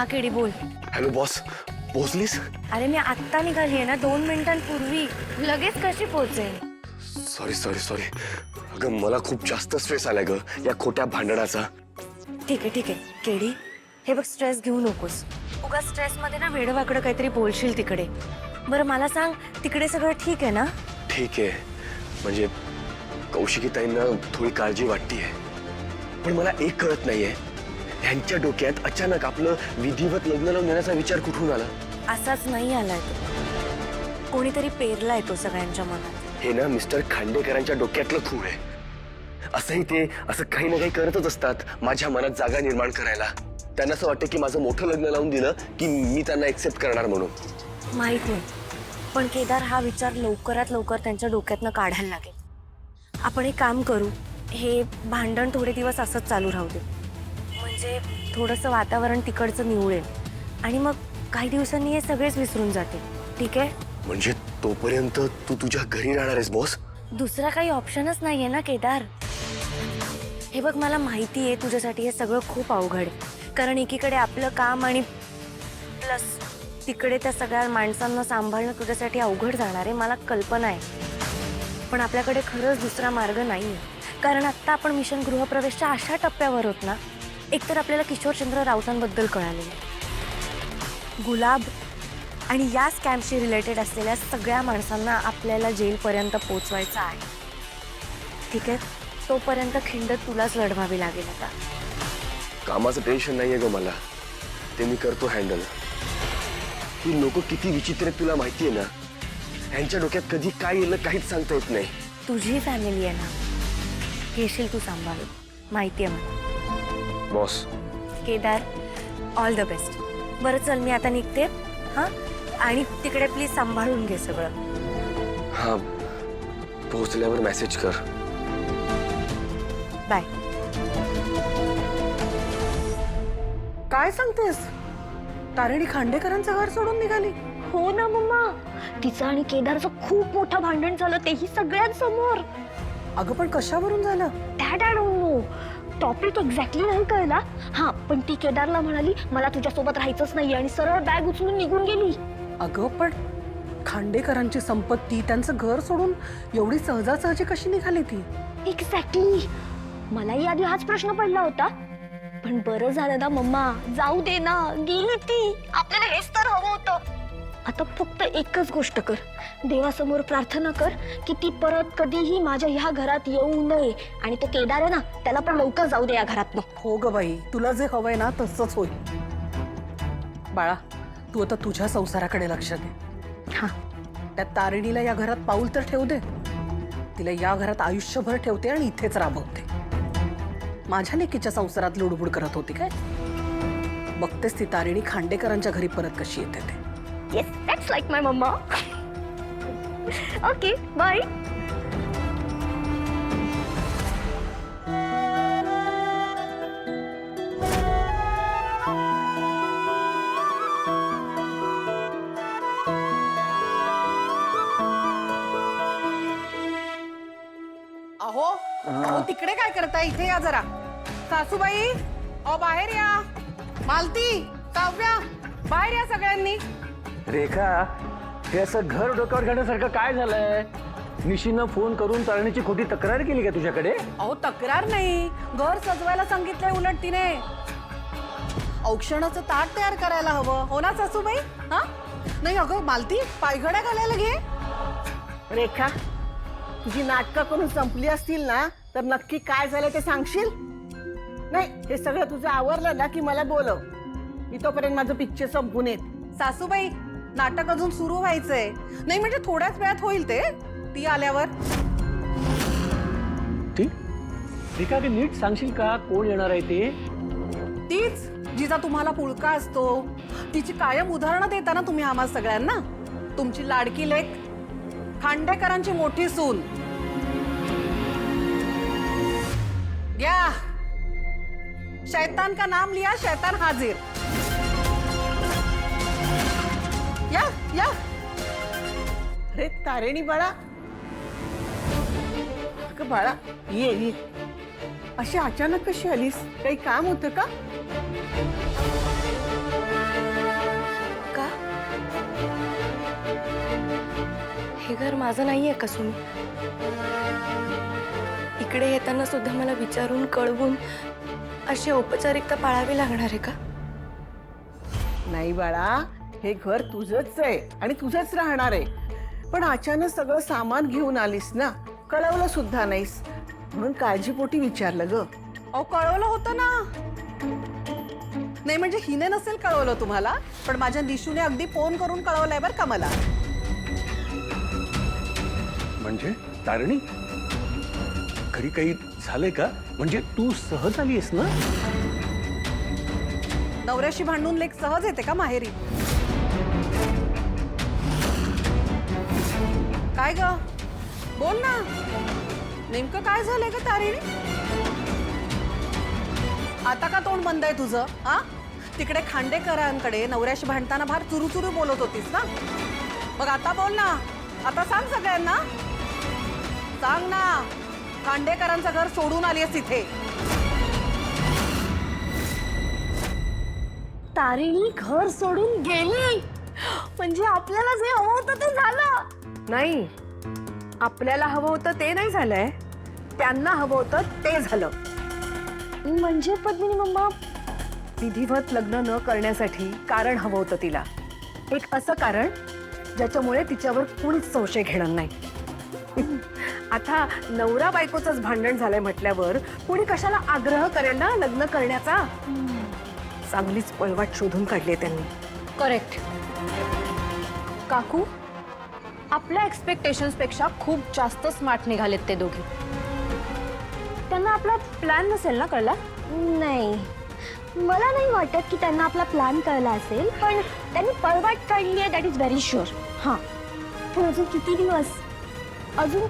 हा केडी बोल. Hello boss, पोहोचलीस? अरे मी आत्ता निघाली आहे ना 2 मिनिटांपूर्वी. लगेच कशी पोहोचेल? Sorry sorry sorry. अगं मला खूप जास्त स्ट्रेस आलाय ग या खोट्या भांडणाचा. ठीक आहे केडी, हे बघ स्ट्रेस घेऊ नकोस. उगा स्ट्रेस मध्ये ना वेडवाकडं काहीतरी बोलशील तिकडे. बरं मला सांग, तिकडे सगळं ठीक आहे ना? ठीक आहे, म्हणजे कौशिकीताईंना थोडी काळजी वाटतीये, पण मला एक कळत नाहीये, ह्यांच्या डोक्यात अचानक आपलं विधिवत लग्न लावून देण्याचा विचार कुठून आला? असाच नाही आलाय तो, कोणीतरी पेरलाय तो सगळ्यांच्या मनात. हे ना मिस्टर खांडेकरांच्या डोक्यातलं खूळ आहे. असंही ते असं काही ना काही करतच असतात माझ्या मनात जागा निर्माण करायला. त्यांना असं वाटतं की माझं मोठं लग्न लावून दिलं की मी त्यांना एक्सेप्ट करणार म्हणून. माहित नाही, पण केदार हा विचार लवकरात लवकर त्यांच्या डोक्यातनं काढायला लागेल. आपण एक काम करू, हे भांडण थोडे दिवस असंच चालू राहू दे, म्हणजे थोडंसं वातावरण तिकडचं निवळेल आणि मग काही दिवसांनी हे सगळेच विसरून जाते. ठीक आहे? म्हणजे तोपर्यंत तू तुझ्या घरी राहणार आहेस बॉस? दुसरा काही ऑप्शनच नाहीये ना केदार. हे बघ मला माहिती आहे तुझ्यासाठी हे सगळं खूप अवघड आहे, कारण एकीकडे आपलं काम आणि प्लस तिकडे त्या सगळ्या माणसांना सांभाळणं तुझ्यासाठी अवघड जाणार आहे, मला कल्पना आहे. पण आपल्याकडे खरंच दुसरा मार्ग नाही, कारण आत्ता आपण मिशन गृहप्रवेशच्या अशा टप्प्यावर होत ना. एकतर आपल्याला किशोरचंद्र राऊतांबद्दल कळालेलं, गुलाब आणि या स्कॅमशी रिलेटेड असलेल्या सगळ्या माणसांना आपल्याला जेलपर्यंत पोचवायचं आहे. ठीक आहे, तोपर्यंत खिंड तुलाच लढवावी लागेल. आता कामाचं टेन्शन नाहीये ग मला, ते मी करतो हँडल. ही लोक किती विचित्र आहेत तुला माहितीये ना. ह्यांच्या डोक्यात कधी काय येईल काहीच सांगता येत नाही. तुझी फॅमिली आहे ना, घेशील तू सांभाळून, माहिती आहे मला. Boss Kedar, all the best. बरं चल मी आता निघते. हां, आणि तिकडे प्लीज सांभाळून घे सगळं. हा, पोहोचल्यावर मेसेज कर. बाय. काय सांगतेस? तारिणी खांडेकरांचं घर सोडून निघाली? हो ना मम्मा, तिचं आणि केदारचं खूप मोठं भांडण झालं, तेही सगळ्यांसमोर. अगं पण कशावरून झालं? That I don't know. Topic exactly नाही कळला. हा, पण ती केदारला म्हणाली मला तुझ्यासोबत राहायचंच नाही आणि सरळ बॅग उचलून निघून गेली. अगं पण खांडेकरांची संपत्ती, त्यांचं घर सोडून एवढी सहजासहजी कशी निघाली ती? एक्झॅक्टली, मलाही आधी हाच प्रश्न पडला होता. पण बरं झालं ना मम्मा, जाऊ दे ना, गेली ती. आपल्याला हेच तर हवं होतं. आता फक्त एकच गोष्ट कर, देवासमोर प्रार्थना कर की ती परत कधीही माझ्या ह्या घरात येऊ नये, आणि तो केदार आहे ना त्याला पण लवकर जाऊ दे या घरातनं. हो ग बाई, तुला जे हवंय ना तसंच होईल. बाळा, तू आता तुझ्या संसाराकडे लक्ष दे. हा, त्या तारिणीला या घरात पाऊल तर ठेवू दे. तिला या घरात आयुष्यभर ठेवते आणि इथेच राबवते. माझ्या लेकीच्या संसारात लुडबुड करत होती काय? बघतेस ती तारिणी खांडेकरांच्या घरी परत कशी येते ते. Yes, that's like my mama. Okay, bye. अहो अहो, तिकडे काय करताय? इथे या जरा. सासूबाई, अहो बाहेर या. मालती, काव्या, बाहेर या सगळ्यांनी. रेखा, हे असं घर डोक्यावर घेण्यासारखं काय झालंय? निशीनं फोन करून तारणीची खोटी तक्रार केली का तुझ्याकडे? अहो तक्रार नाही, घर सजवायला सांगितलंय उलट तिने. औक्षणाचं ताट तयार करायला हवं, हो ना सासूबाई? हा नाही अगं मालती, पायघड्या घालायला घे. रेखा, तुझी नाटकं करून संपली असतील ना तर नक्की काय झालं ते सांगशील? नाही, हे सगळं तुझं आवरलं ना की मला बोलव, मी तोपर्यंत माझं पिक्चर संपून येत. सासूबाई, नाटक अजून सुरू व्हायचंय. नाही म्हणजे थोड्याच वेळात होईल ते, ती आल्यावर. ती रेखा, की नीट सांगशील का कोण येणार आहे ते? तीच जिचा तुम्हाला पुळका असतो, तिची कायम उदाहरणं देता ना तुम्ही आम्हा सगळ्यांना. तुमची लाडकी लेक, खांडेकरांची मोठी सून. घ्या, शैतान का नाम लिया शैतान हाजिर. या या. अरे तारिणी बाळा, अगं बाळा ये ये. अशी अचानक कशी आलीस? काही काम होतं का? हे घर माझं नाहीये का सुमी? इकडे येताना सुद्धा मला विचारून कळवून अशी औपचारिकता पाळावी लागणार आहे का? नाही बाळा, हे घर तुझंच आहे आणि तुझंच राहणार आहे. पण अचानक सगळं सामान घेऊन आलीस ना, कळवलं सुद्धा नाहीस, म्हणून काळजीपोटी विचारलं ग. अहो कळवलं होतं ना. नाही म्हणजे हिने नसेल कळवलं तुम्हाला, पण माझ्या निशूने अगदी फोन करून कळवलंय बरं का मला. म्हणजे तारणी घरी काही झालंय का? म्हणजे तू सहज आलीस ना? नवऱ्याशी भांडून लेक सहज येते का माहेरी? काय ग, बोल ना, नेमकं काय झालंय का तारिणी? आता का तोंड बंद आहे तुझं? हा, तिकडे खांडेकरांकडे नवऱ्याशी भांडताना फार चुरू बोलत होतीस ना, मग आता बोल ना. आता सांग सगळ्यांना, सांग ना, खांडेकरांचं घर सोडून आलीस तिथे. तारिणी घर सोडून गेली म्हणजे आपल्याला जे हवं होतं ते झालं. नाही, आपल्याला हवं होतं ते नाही झालंय, त्यांना हवं होतं ते झालं. म्हणजे पद्मिनी मम्मा, विधिवत लग्न न करण्यासाठी कारण हवं होतं तिला, एक असं कारण ज्याच्यामुळे तिच्यावर कुणीच संशय घेणार नाही. आता नवरा बायकोचंच भांडण झालंय म्हटल्यावर कुणी कशाला आग्रह करेल ना लग्न करण्याचा? चांगलीच पळवाट शोधून काढली त्यांनी. करेक्ट. काकू, आपल्या एक्सपेक्टेशन्स पेक्षा खूप जास्त स्मार्ट निघालेत ते दोघे. त्यांना आपला प्लॅन नसेल ना कळला? नाही, मला नाही वाटत की त्यांना आपला प्लॅन कळला असेल, पण त्यांनी पळवाट काढली आहे, दॅट इज व्हेरी शुअर. हां, पण अजून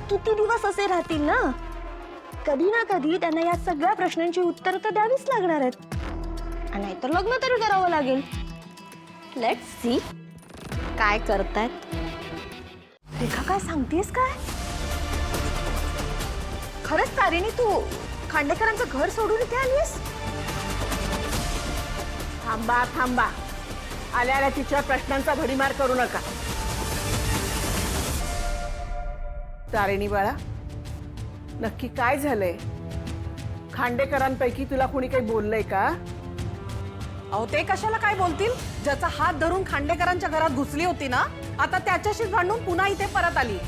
किती दिवस असे राहतील ना? कधी ना कधी त्यांना या सगळ्या प्रश्नांची उत्तर तर द्यावीच लागणार आहेत, नाहीतर लग्न तरी करावं लागेल. लेट्स सी काय करतायत. रेखा, काय सांगतेस काय? खरंच तारिणी, तू खांडेकरांचं घर सोडून इथे आलीस? थांबा, आल्या तिच्या प्रश्नांचा भडीमार करू नका. तारिणी बाळा, नक्की काय झालंय? खांडेकरांपैकी तुला कोणी काही बोललंय का? अहो ते कशाला काय बोलतील? ज्याचा हात धरून खांडेकरांच्या घरात घुसली होती ना, आता त्याच्याशीच भांडून पुन्हा इथे परत आली.